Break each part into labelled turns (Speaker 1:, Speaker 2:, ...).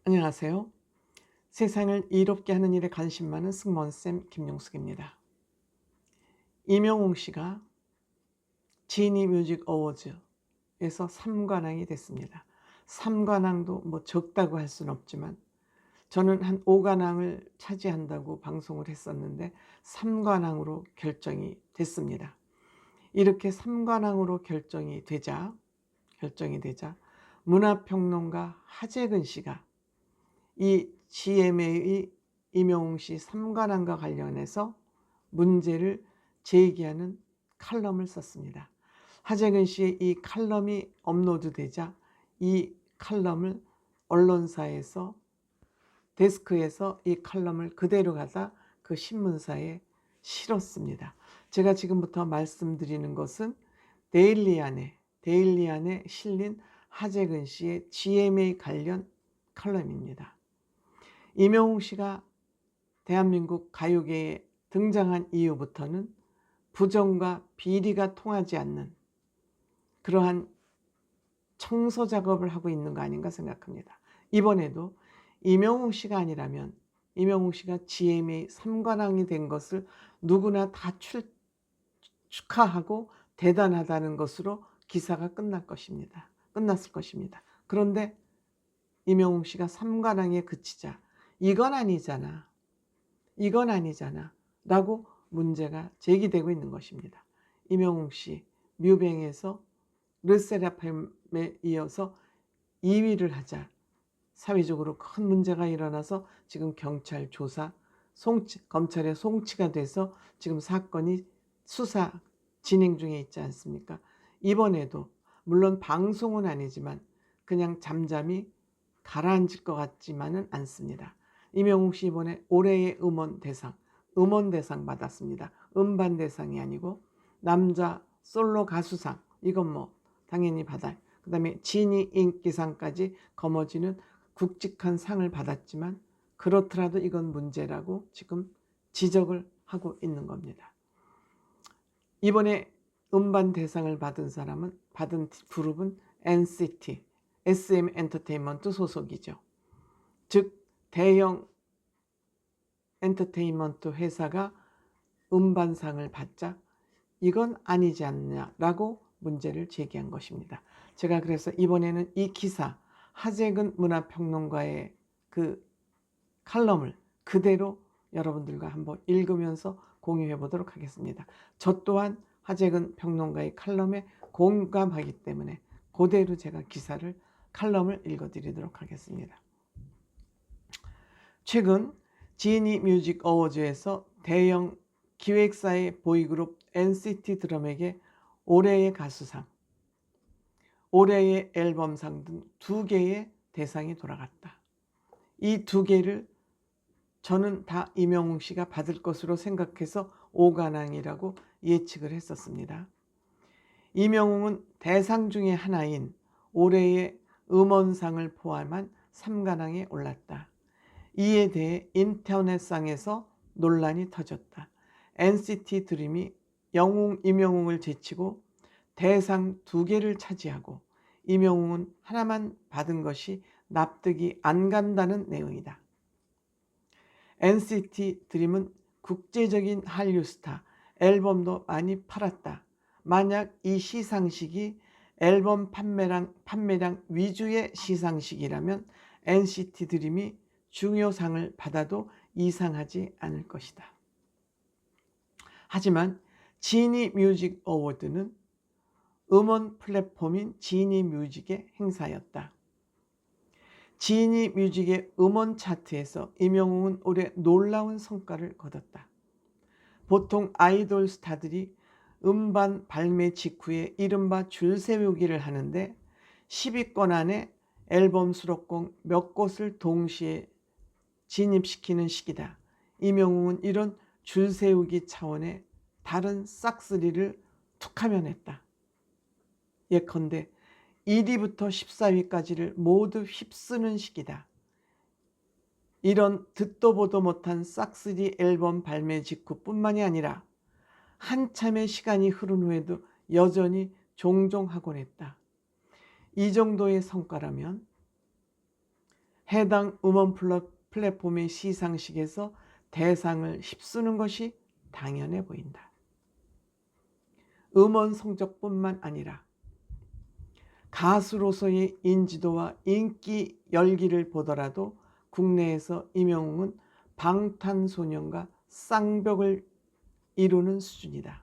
Speaker 1: 안녕하세요. 세상을 이롭게 하는 일에 관심 많은 승무원쌤 김용숙입니다. 임영웅 씨가 지니 뮤직 어워즈에서 3관왕이 됐습니다. 3관왕도 뭐 적다고 할 수는 없지만 저는 한 5관왕을 차지한다고 방송을 했었는데 3관왕으로 결정이 됐습니다. 이렇게 3관왕으로 결정이 되자 문화평론가 하재근 씨가 이 GMA의 임영웅 씨 3관왕과 관련해서 문제를 제기하는 칼럼을 썼습니다. 하재근 씨의 이 칼럼이 업로드되자 이 칼럼을 언론사에서 데스크에서 이 칼럼을 그대로 가다 그 신문사에 실었습니다. 제가 지금부터 말씀드리는 것은 데일리안에 실린 하재근 씨의 GMA 관련 칼럼입니다. 임영웅 씨가 대한민국 가요계에 등장한 이후부터는 부정과 비리가 통하지 않는 그러한 청소 작업을 하고 있는 거 아닌가 생각합니다. 이번에도 임영웅 씨가 아니라면 임영웅 씨가 GMA 3관왕이 된 것을 누구나 다 축하하고 대단하다는 것으로 기사가 끝났을 것입니다. 그런데 임영웅 씨가 3관왕에 그치자 이건 아니잖아 라고 문제가 제기되고 있는 것입니다. 임영웅 씨 뮤뱅에서 르세라핌에 이어서 2위를 하자 사회적으로 큰 문제가 일어나서 지금 경찰 조사, 검찰의 송치가 돼서 지금 사건이 수사 진행 중에 있지 않습니까? 이번에도 물론 방송은 아니지만 그냥 잠잠히 가라앉을 것 같지만은 않습니다. 임영웅 씨 이번에 올해의 음원 대상 받았습니다. 음반 대상이 아니고 남자 솔로 가수상, 이건 뭐 당연히 받아요. 그 다음에 지니 인기상까지 거머쥐는 굵직한 상을 받았지만 그렇더라도 이건 문제라고 지금 지적을 하고 있는 겁니다. 이번에 음반 대상을 받은 그룹은 NCT, SM 엔터테인먼트 소속이죠. 즉 대형 엔터테인먼트 회사가 음반상을 받자 이건 아니지 않냐라고 문제를 제기한 것입니다. 제가 그래서 이번에는 이 기사 하재근 문화평론가의 그 칼럼을 그대로 여러분들과 한번 읽으면서 공유해 보도록 하겠습니다. 저 또한 하재근 평론가의 칼럼에 공감하기 때문에 그대로 제가 칼럼을 읽어드리도록 하겠습니다. 최근 지니 뮤직 어워즈에서 대형 기획사의 보이그룹 NCT 드럼에게 올해의 가수상, 올해의 앨범상 등 2개의 대상이 돌아갔다. 이 2개를 저는 다 임영웅 씨가 받을 것으로 생각해서 5관왕이라고 예측을 했었습니다. 임영웅은 대상 중의 하나인 올해의 음원상을 포함한 3관왕에 올랐다. 이에 대해 인터넷상에서 논란이 터졌다. NCT 드림이 임영웅을 제치고 대상 2개를 차지하고 임영웅은 하나만 받은 것이 납득이 안 간다는 내용이다. NCT 드림은 국제적인 한류 스타, 앨범도 많이 팔았다. 만약 이 시상식이 앨범 판매량 위주의 시상식이라면 NCT 드림이 중요상을 받아도 이상하지 않을 것이다. 하지만 지니 뮤직 어워드는 음원 플랫폼인 지니 뮤직의 행사였다. 지니 뮤직의 음원 차트에서 임영웅은 올해 놀라운 성과를 거뒀다. 보통 아이돌 스타들이 음반 발매 직후에 이른바 줄 세우기를 하는데 10위권 안에 앨범 수록곡 몇 곳을 동시에 진입시키는 시기다. 임영웅은 이런 줄 세우기 차원의 다른 싹쓸이를 툭하면 했다. 예컨대 1위부터 14위까지를 모두 휩쓰는 시기다. 이런 듣도 보도 못한 싹쓸이 앨범 발매 직후뿐만이 아니라 한참의 시간이 흐른 후에도 여전히 종종 하곤 했다. 이 정도의 성과라면 해당 음원 플랫폼의 시상식에서 대상을 휩쓰는 것이 당연해 보인다. 음원 성적뿐만 아니라 가수로서의 인지도와 인기 열기를 보더라도 국내에서 임영웅은 방탄소년과 쌍벽을 이루는 수준이다.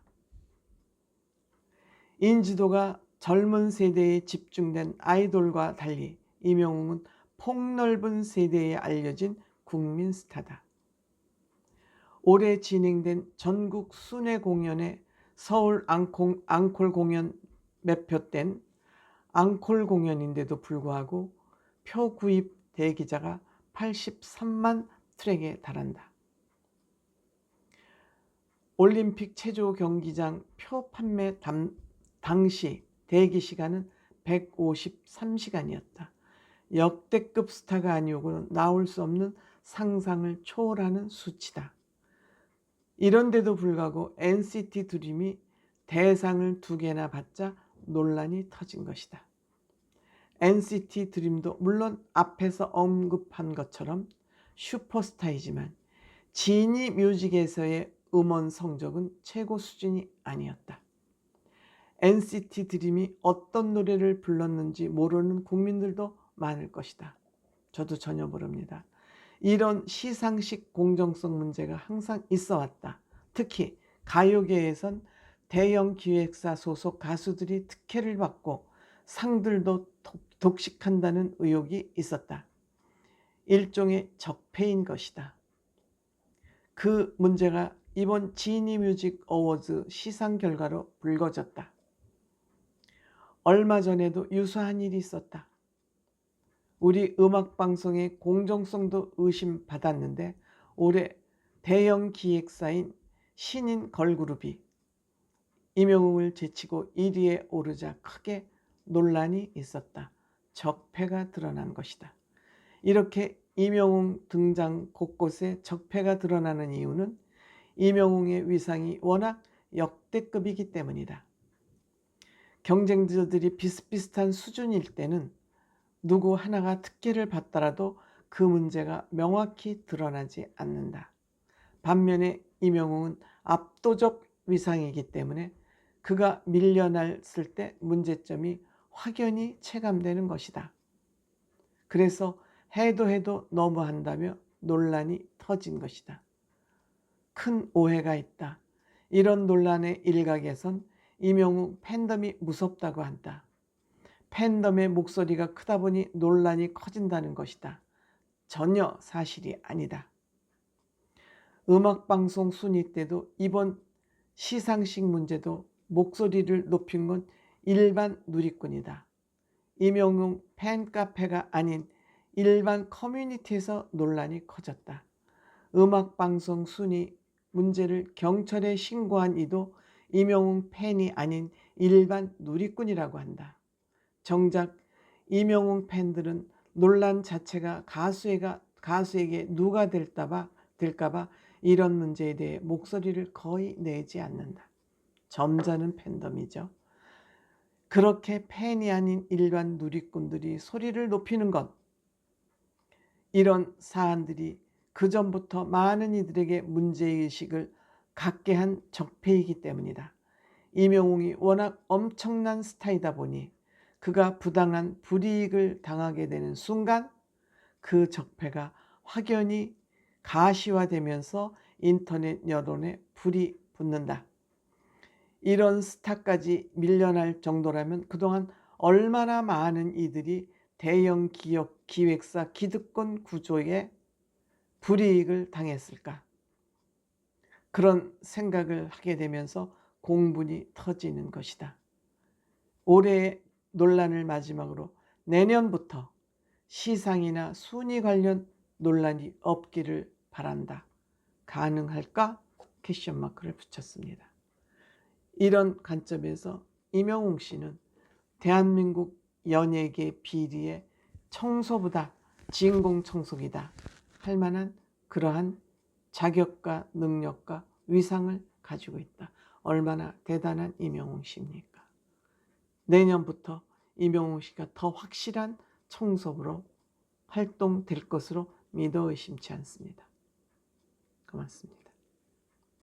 Speaker 1: 인지도가 젊은 세대에 집중된 아이돌과 달리 임영웅은 폭넓은 세대에 알려진 국민 스타다. 올해 진행된 전국 순회 공연의 서울 앙콜 공연 매표된 앙콜 공연인데도 불구하고 표 구입 대기자가 83만 트랙에 달한다. 올림픽 체조 경기장 표 판매 당시 대기 시간은 153시간이었다. 역대급 스타가 아니오고는 나올 수 없는 상상을 초월하는 수치다. 이런데도 불구하고 NCT 드림이 대상을 2개나 받자 논란이 터진 것이다. NCT 드림도 물론 앞에서 언급한 것처럼 슈퍼스타이지만 지니 뮤직에서의 음원 성적은 최고 수준이 아니었다. NCT 드림이 어떤 노래를 불렀는지 모르는 국민들도 많을 것이다. 저도 전혀 모릅니다. 이런 시상식 공정성 문제가 항상 있어 왔다. 특히 가요계에선 대형 기획사 소속 가수들이 특혜를 받고 상들도 독식한다는 의혹이 있었다. 일종의 적폐인 것이다. 그 문제가 이번 지니 뮤직 어워즈 시상 결과로 불거졌다. 얼마 전에도 유사한 일이 있었다. 우리 음악방송의 공정성도 의심받았는데 올해 대형 기획사인 신인 걸그룹이 임영웅을 제치고 1위에 오르자 크게 논란이 있었다. 적폐가 드러난 것이다. 이렇게 임영웅 등장 곳곳에 적폐가 드러나는 이유는 임영웅의 위상이 워낙 역대급이기 때문이다. 경쟁자들이 비슷비슷한 수준일 때는 누구 하나가 특혜를 받더라도 그 문제가 명확히 드러나지 않는다. 반면에 임영웅은 압도적 위상이기 때문에 그가 밀려났을 때 문제점이 확연히 체감되는 것이다. 그래서 해도 너무한다며 논란이 터진 것이다. 큰 오해가 있다. 이런 논란의 일각에선 임영웅 팬덤이 무섭다고 한다. 팬덤의 목소리가 크다 보니 논란이 커진다는 것이다. 전혀 사실이 아니다. 음악방송 순위 때도 이번 시상식 문제도 목소리를 높인 건 일반 누리꾼이다. 임영웅 팬카페가 아닌 일반 커뮤니티에서 논란이 커졌다. 음악방송 순위 문제를 경찰에 신고한 이도 임영웅 팬이 아닌 일반 누리꾼이라고 한다. 정작 임영웅 팬들은 논란 자체가 가수에게 누가 될까봐 이런 문제에 대해 목소리를 거의 내지 않는다. 점잖은 팬덤이죠. 그렇게 팬이 아닌 일반 누리꾼들이 소리를 높이는 것, 이런 사안들이 그전부터 많은 이들에게 문제의식을 갖게 한 적폐이기 때문이다. 임영웅이 워낙 엄청난 스타이다 보니 그가 부당한 불이익을 당하게 되는 순간 그 적폐가 확연히 가시화되면서 인터넷 여론에 불이 붙는다. 이런 스타까지 밀려날 정도라면 그동안 얼마나 많은 이들이 대형 기획사 기득권 구조에 불이익을 당했을까. 그런 생각을 하게 되면서 공분이 터지는 것이다. 올해의 논란을 마지막으로 내년부터 시상이나 순위 관련 논란이 없기를 바란다. 가능할까? 퀘스천 마크를 붙였습니다. 이런 관점에서 임영웅 씨는 대한민국 연예계 비리의 청소부다, 진공 청소기다 할 만한 그러한 자격과 능력과 위상을 가지고 있다. 얼마나 대단한 임영웅 씨입니까? 내년부터 임영웅 씨가 더 확실한 청소부로 활동될 것으로 믿어 의심치 않습니다. 고맙습니다.